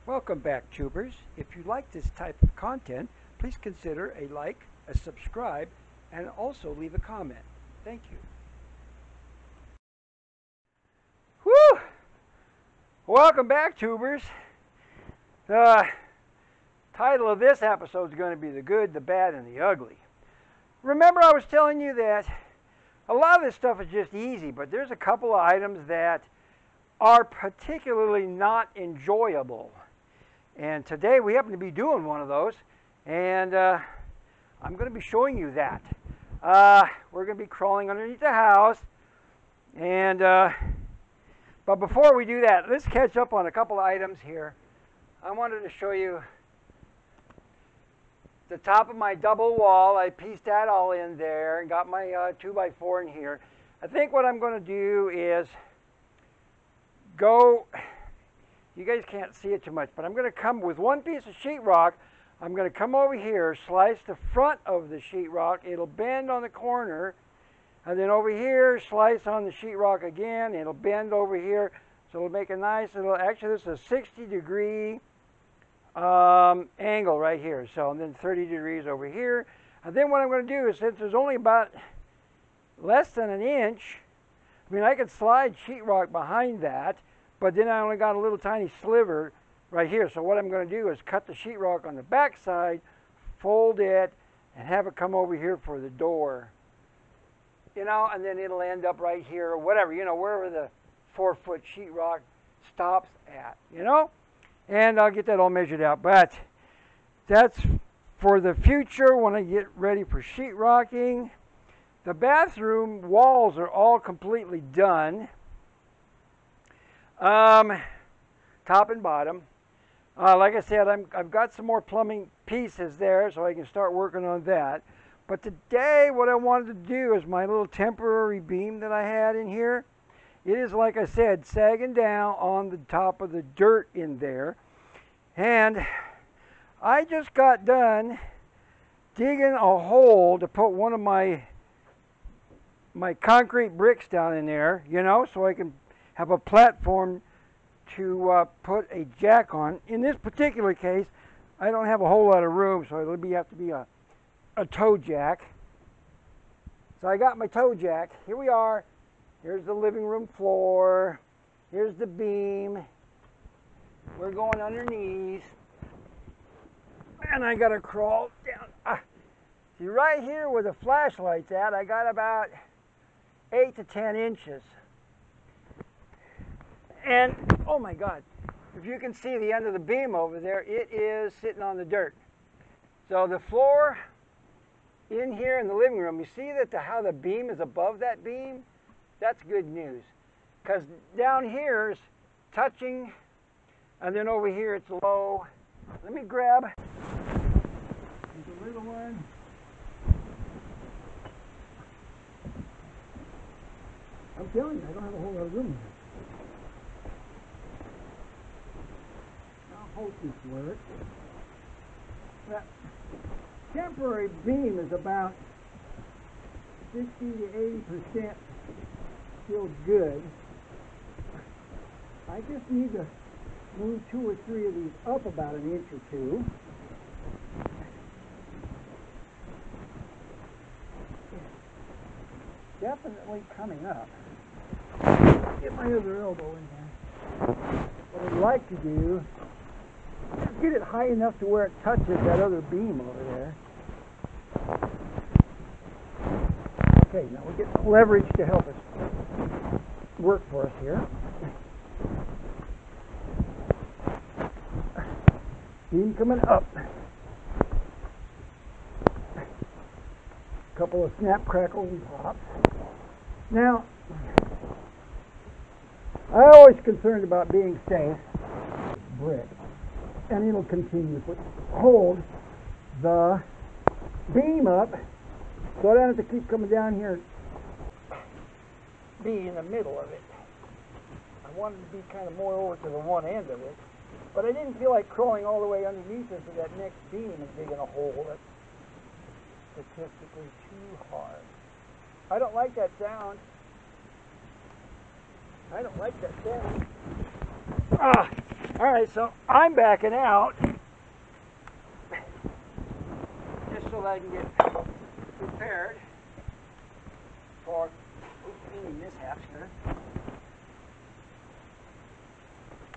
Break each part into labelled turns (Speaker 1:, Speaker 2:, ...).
Speaker 1: Welcome back, tubers. If you like this type of content, please consider a like, a subscribe, and also leave a comment. Thank you. Woo! Welcome back, tubers. The title of this episode is going to be The Good, the Bad, and the Ugly. Remember I was telling you that a lot of this stuff is just easy, but there's a couple of items that are particularly not enjoyable. And today we happen to be doing one of those, and I'm going to be showing you that. We're going to be crawling underneath the house, and but before we do that, let's catch up on a couple of items here. I wanted to show you the top of my double wall. I pieced that all in there and got my 2x4 in here. I think what I'm going to do is you guys can't see it too much, but I'm going to come with one piece of sheetrock. I'm going to come over here, slice the front of the sheetrock. It'll bend on the corner. And then over here, slice on the sheetrock again. It'll bend over here. So it'll make a nice little, actually this is a 60-degree angle right here. So and then 30 degrees over here. And then what I'm going to do is, since there's only about less than an inch, I mean I could slide sheetrock behind that, but then I only got a little tiny sliver right here. So what I'm going to do is cut the sheetrock on the back side, fold it, and have it come over here for the door. You know, and then it'll end up right here or whatever, you know, wherever the 4-foot sheetrock stops at, you know. And I'll get that all measured out. But that's for the future when I get ready for sheetrocking. The bathroom walls are all completely done. Top and bottom. Like I said, I've got some more plumbing pieces there, so I can start working on that. But today, what I wanted to do is my little temporary beam that I had in here. It is, like I said, sagging down on the top of the dirt in there. And I just got done digging a hole to put one of my concrete bricks down in there, you know, so I can have a platform to put a jack on. In this particular case, I don't have a whole lot of room, so it'll have to be a toe jack. So I got my toe jack. Here we are. Here's the living room floor. Here's the beam. We're going underneath. And I got to crawl down. See, right here where the flashlight's at, I got about 8 to 10 inches. And, oh my God, if you can see the end of the beam over there, it is sitting on the dirt. So the floor in here in the living room, you see that how the beam is above that beam? That's good news. Because down here is touching, and then over here it's low. Let me grab the little one. I'm telling you, I don't have a whole lot of room here. I'll hope this works. That temporary beam is about 60 to 80% still good. I just need to move 2 or 3 of these up about an inch or two. Definitely coming up. Get my other elbow in there. What I'd like to do is get it high enough to where it touches that other beam over there. Okay, now we'll get leverage to help us work for us here. Beam coming up. A couple of snap, crackles, and pops. Now, I'm always concerned about being safe. Brick. And it'll continue to hold the beam up so I don't have to keep coming down here and be in the middle of it. I wanted to be kind of more over to the one end of it, but I didn't feel like crawling all the way underneath into that next beam and digging a hole. That's statistically too hard. I don't like that sound. I don't like that sound. All right, so I'm backing out just so that I can get prepared for any mishaps here.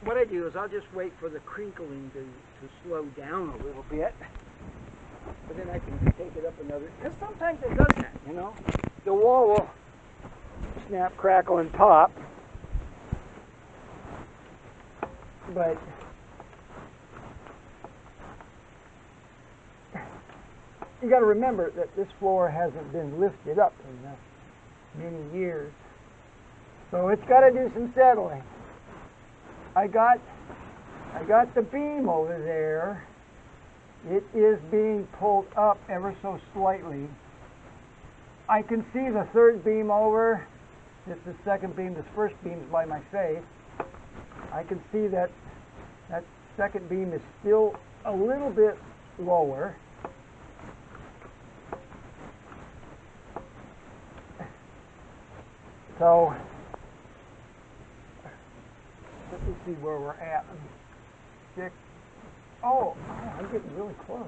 Speaker 1: What I do is I'll just wait for the crinkling to slow down a little bit, but then I can take it up another, because sometimes it does that, you know. The wall will snap, crackle, and pop, but you got to remember that this floor hasn't been lifted up in many years, so it's got to do some settling. I got the beam over there. It is being pulled up ever so slightly. I can see the third beam over. This is the second beam. This first beam is by my face. I can see that that second beam is still a little bit lower. So let me see where we're at. Check. Oh, I'm getting really close.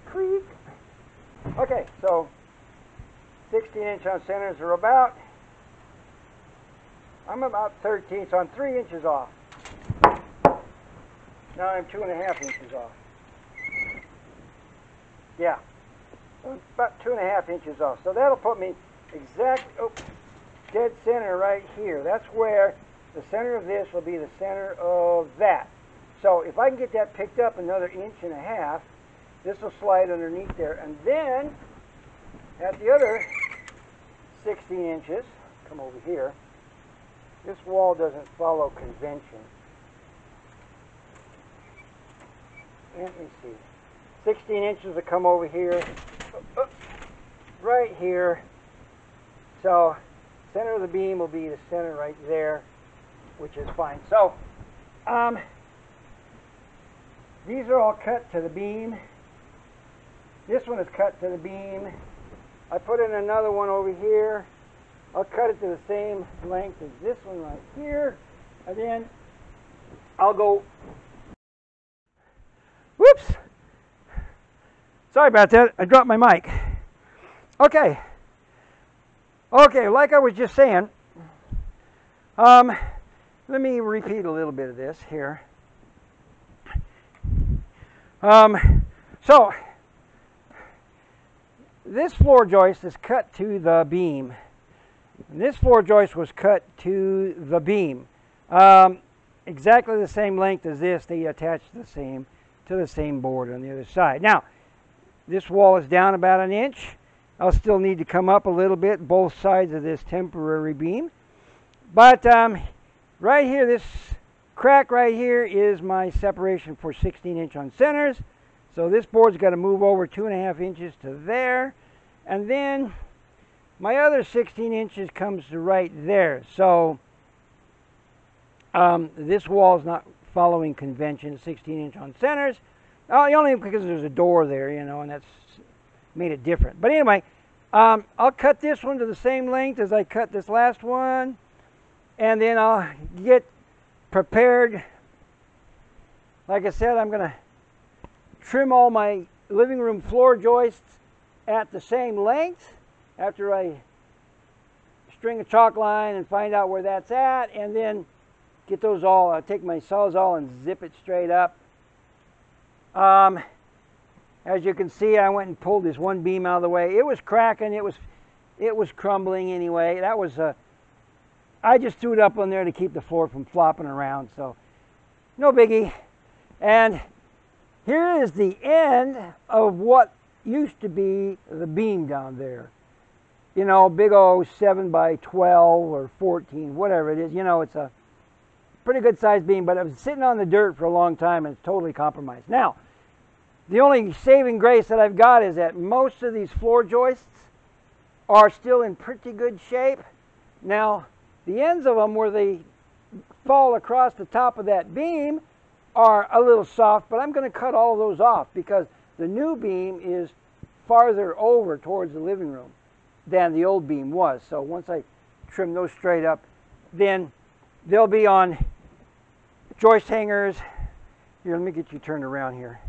Speaker 1: Creak. Okay, so 16-inch on centers are about, I'm about 13, so I'm 3 inches off. Now I'm 2.5 inches off. Yeah, about 2.5 inches off. So that'll put me exactly, dead center right here. That's where the center of this will be the center of that. So if I can get that picked up another 1.5 inches, this will slide underneath there. And then at the other 16 inches, come over here, this wall doesn't follow convention. Let me see. 16 inches will come over here, right here. So center of the beam will be the center right there, which is fine. So these are all cut to the beam. This one is cut to the beam. I put in another one over here. I'll cut it to the same length as this one right here, and then I'll go, whoops, sorry about that, I dropped my mic. Okay, like I was just saying, let me repeat a little bit of this here. So this floor joist is cut to the beam, and this floor joist was cut to the beam. Exactly the same length as this. They attached to the same board on the other side. Now, this wall is down about 1 inch. I'll still need to come up a little bit, both sides of this temporary beam. But right here, this crack right here is my separation for 16-inch on centers. So this board's got to move over 2.5 inches to there. And then my other 16 inches comes to right there. So this wall is not following convention, 16-inch on centers. Only because there's a door there, you know, and that's made it different. But anyway, I'll cut this one to the same length as I cut this last one. And then I'll get prepared. Like I said, I'm going to trim all my living room floor joists at the same length after I string a chalk line and find out where that's at, and then get those all, I'll take my Sawzall and zip it straight up. As you can see, I went and pulled this one beam out of the way. It was cracking, it was crumbling anyway. That was I just threw it up on there to keep the floor from flopping around, so no biggie. And here is the end of what used to be the beam down there. You know, big old 7 by 12 or 14, whatever it is. You know, it's a pretty good sized beam, but it was sitting on the dirt for a long time and it's totally compromised. Now, the only saving grace that I've got is that most of these floor joists are still in pretty good shape. Now, the ends of them where they fall across the top of that beam are a little soft, but I'm going to cut all those off because the new beam is farther over towards the living room. than the old beam was. So once I trim those straight up, then they'll be on joist hangers. Here, let me get you turned around here.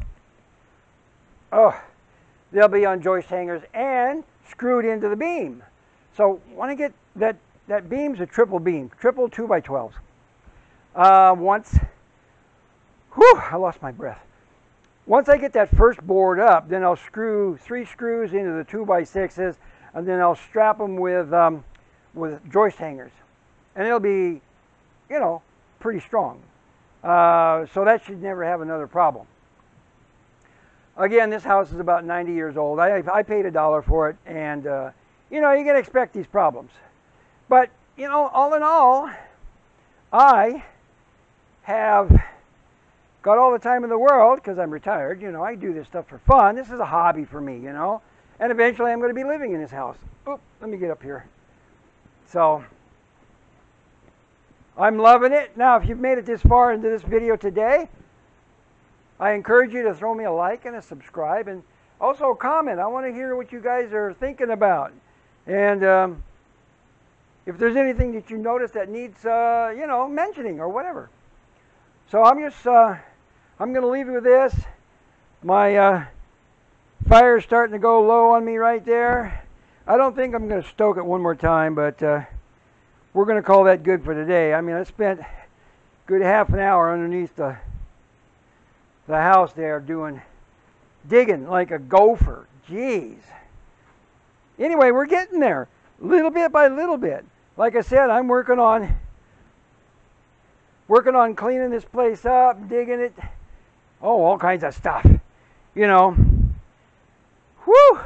Speaker 1: Oh, they'll be on joist hangers and screwed into the beam. So when I get that beam's a triple beam, triple 2x12s. Once, I lost my breath. Once I get that first board up, then I'll screw 3 screws into the 2x6s, and then I'll strap them with joist hangers, and it'll be, you know, pretty strong. So that should never have another problem. Again, this house is about 90 years old. I paid $1 for it, and you know, you can expect these problems. But you know, all in all, I have got all the time in the world because I'm retired. You know, I do this stuff for fun. This is a hobby for me, you know. And eventually I'm going to be living in this house. Oop, let me get up here. So, I'm loving it. Now, if you've made it this far into this video today, I encourage you to throw me a like and a subscribe. And also a comment. I want to hear what you guys are thinking about. And if there's anything that you notice that needs, you know, mentioning or whatever. So I'm just, I'm going to leave you with this. My fire's starting to go low on me right there. I don't think I'm going to stoke it one more time, but we're going to call that good for today. I mean, I spent a good half an hour underneath the house there digging like a gopher. Jeez. Anyway, we're getting there, little bit by little bit. Like I said, I'm working on cleaning this place up, digging it. Oh, all kinds of stuff, you know. Whew!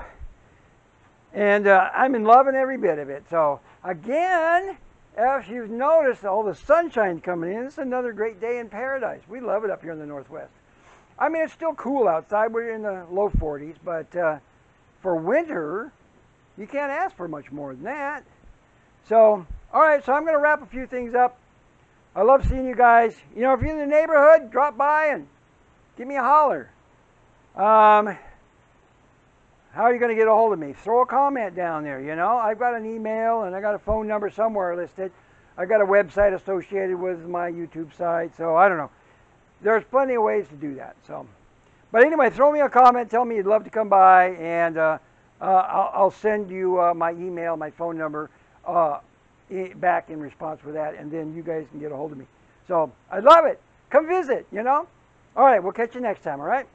Speaker 1: And I'm loving every bit of it. So again, if you've noticed, all the sunshine's coming in. It's another great day in paradise. We love it up here in the Northwest. I mean, it's still cool outside. We're in the low 40s, but for winter, you can't ask for much more than that. So, all right, so I'm going to wrap a few things up. I love seeing you guys. You know, if you're in the neighborhood, drop by and give me a holler. How are you going to get a hold of me? Throw a comment down there, you know. I've got an email and I got a phone number somewhere listed. I've got a website associated with my YouTube site, so I don't know. There's plenty of ways to do that. So, but anyway, throw me a comment. Tell me you'd love to come by, and I'll send you my email, my phone number back in response with that, and then you guys can get a hold of me. So I love it. Come visit, you know. All right, we'll catch you next time, all right?